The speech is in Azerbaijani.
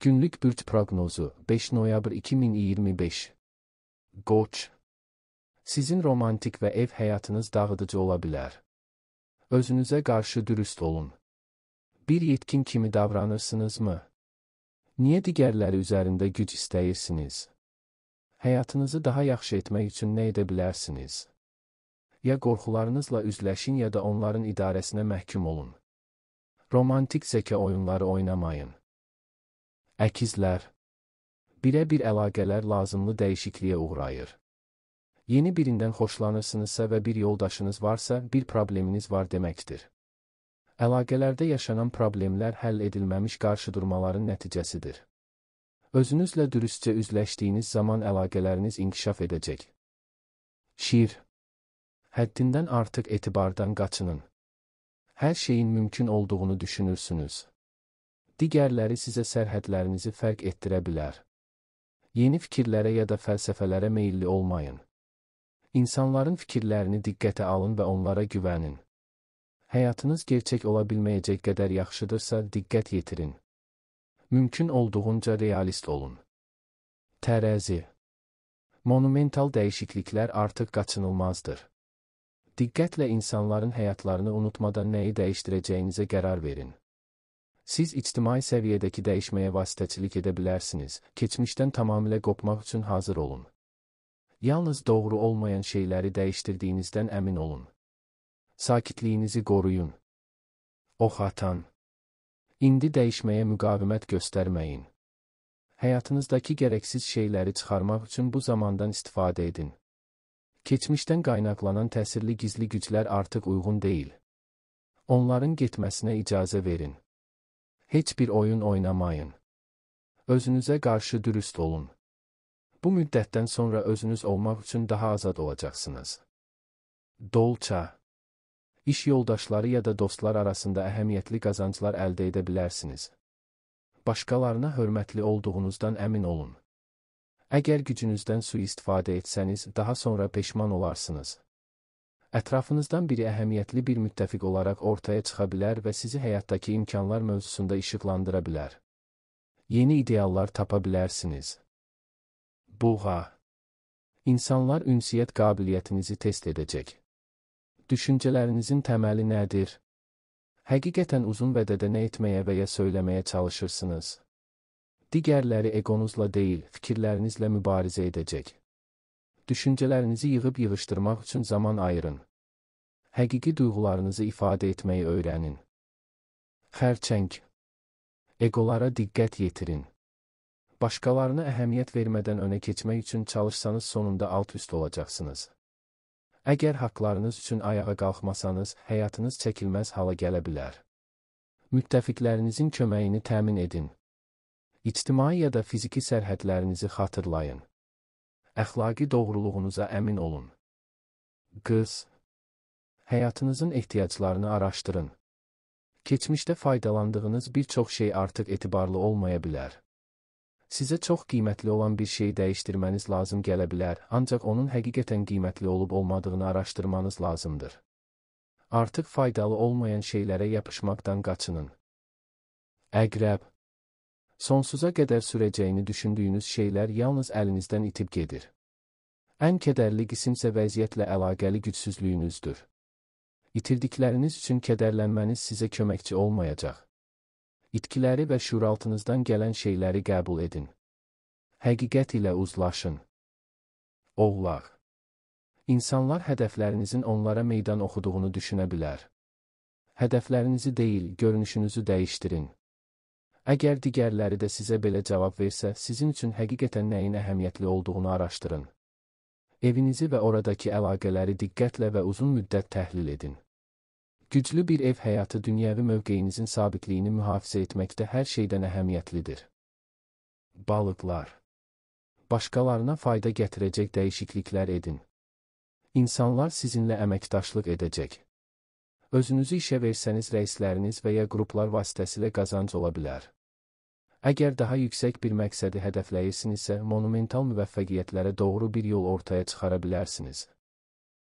Günlük bürc proqnozu 5 noyabr 2025. Qoç. Sizin romantik və ev həyatınız dağıdıcı ola bilər. Özünüzə qarşı dürüst olun. Bir yetkin kimi davranırsınızmı? Niyə digərləri üzərində güc istəyirsiniz? Həyatınızı daha yaxşı etmək üçün nə edə bilərsiniz? Ya qorxularınızla üzləşin ya da onların idarəsinə məhkum olun. Romantik zəka oyunları oynamayın. Əkizlər. Birə-bir əlaqələr lazımlı dəyişikliyə uğrayır. Yeni birindən xoşlanırsınızsa və bir yoldaşınız varsa, bir probleminiz var deməkdir. Əlaqələrdə yaşanan problemlər həll edilməmiş qarşıdurmaların nəticəsidir. Özünüzlə dürüstcə üzləşdiyiniz zaman əlaqələriniz inkişaf edəcək. Şir. Həddindən artıq etibardan qaçının. Hər şeyin mümkün olduğunu düşünürsünüz. Digərləri sizə sərhədlərinizi fərq etdirə bilər. Yeni fikirlərə ya da fəlsəfələrə meyilli olmayın. İnsanların fikirlərini diqqətə alın və onlara güvənin. Həyatınız gerçək ola bilməyəcək qədər yaxşıdırsa, diqqət yetirin. Mümkün olduğunca realist olun. Tərəzi. Monumental dəyişikliklər artıq qaçınılmazdır. Diqqətlə insanların həyatlarını unutmadan nəyi dəyişdirəcəyinizə qərar verin. Siz ictimai səviyyədəki dəyişməyə vasitəçilik edə bilərsiniz, keçmişdən tamamilə qopmaq üçün hazır olun. Yalnız doğru olmayan şeyləri dəyişdirdiyinizdən əmin olun. Sakitliyinizi qoruyun. Ox atan. İndi dəyişməyə müqavimət göstərməyin. Həyatınızdakı gərəksiz şeyləri çıxarmaq üçün bu zamandan istifadə edin. Keçmişdən qaynaqlanan təsirli gizli güclər artıq uyğun deyil. Onların getməsinə icazə verin. Heç bir oyun oynamayın. Özünüzə qarşı dürüst olun. Bu müddətdən sonra özünüz olmaq üçün daha azad olacaqsınız. Dolça. İş yoldaşları ya da dostlar arasında əhəmiyyətli qazanclar əldə edə bilərsiniz. Başqalarına hörmətli olduğunuzdan əmin olun. Əgər gücünüzdən sui-istifadə etsəniz, daha sonra peşman olarsınız. Ətrafınızdan biri əhəmiyyətli bir müttəfiq olaraq ortaya çıxa bilər və sizi həyatdakı imkanlar mövzusunda işıqlandıra bilər. Yeni ideallar tapa bilərsiniz. Buğa. İnsanlar ünsiyyət qabiliyyətinizi test edəcək. Düşüncələrinizin təməli nədir? Həqiqətən uzun vədədə nə etməyə və ya söyləməyə çalışırsınız? Digərləri egonuzla deyil, fikirlərinizlə mübarizə edəcək. Düşüncələrinizi yığıb-yığışdırmaq üçün zaman ayırın. Həqiqi duyğularınızı ifadə etməyi öyrənin. Xərçəng. Egolara diqqət yetirin. Başqalarına əhəmiyyət vermədən önə keçmək üçün çalışsanız sonunda alt-üst olacaqsınız. Əgər haqlarınız üçün ayağa qalxmasanız, həyatınız çəkilməz hala gələ bilər. Müttəfiqlərinizin köməyini təmin edin. İctimai ya da fiziki sərhədlərinizi xatırlayın. Əxlaqi doğruluğunuza əmin olun. Qız. Həyatınızın ehtiyaclarını araşdırın. Keçmişdə faydalandığınız bir çox şey artıq etibarlı olmaya bilər. Sizə çox qiymətli olan bir şey dəyişdirməniz lazım gələ bilər, ancaq onun həqiqətən qiymətli olub-olmadığını araşdırmanız lazımdır. Artıq faydalı olmayan şeylərə yapışmaqdan qaçının. Əqrəb. Sonsuza qədər sürəcəyini düşündüyünüz şeylər yalnız əlinizdən itib gedir. Ən kədərli qisimsə vəziyyətlə əlaqəli gücsüzlüyünüzdür. İtirdikləriniz üçün kədərlənməniz sizə köməkçi olmayacaq. İtkiləri və şüuraltınızdan gələn şeyləri qəbul edin. Həqiqət ilə uzlaşın. Oğlaq. İnsanlar hədəflərinizin onlara meydan oxuduğunu düşünə bilər. Hədəflərinizi deyil, görünüşünüzü dəyişdirin. Əgər digərləri də sizə belə cavab versə, sizin üçün həqiqətən nəyin əhəmiyyətli olduğunu araşdırın. Evinizi və oradakı əlaqələri diqqətlə və uzun müddət təhlil edin. Güclü bir ev həyatı dünyəvi mövqeyinizin sabitliyini mühafizə etməkdə hər şeydən əhəmiyyətlidir. Balıqlar. Başqalarına fayda gətirəcək dəyişikliklər edin. İnsanlar sizinlə əməkdaşlıq edəcək. Özünüzü işə versəniz rəisləriniz və ya qruplar vasitəsilə qazanc ola bilər. Əgər daha yüksək bir məqsədi hədəfləyirsinizsə, monumental müvəffəqiyyətlərə doğru bir yol ortaya çıxara bilərsiniz.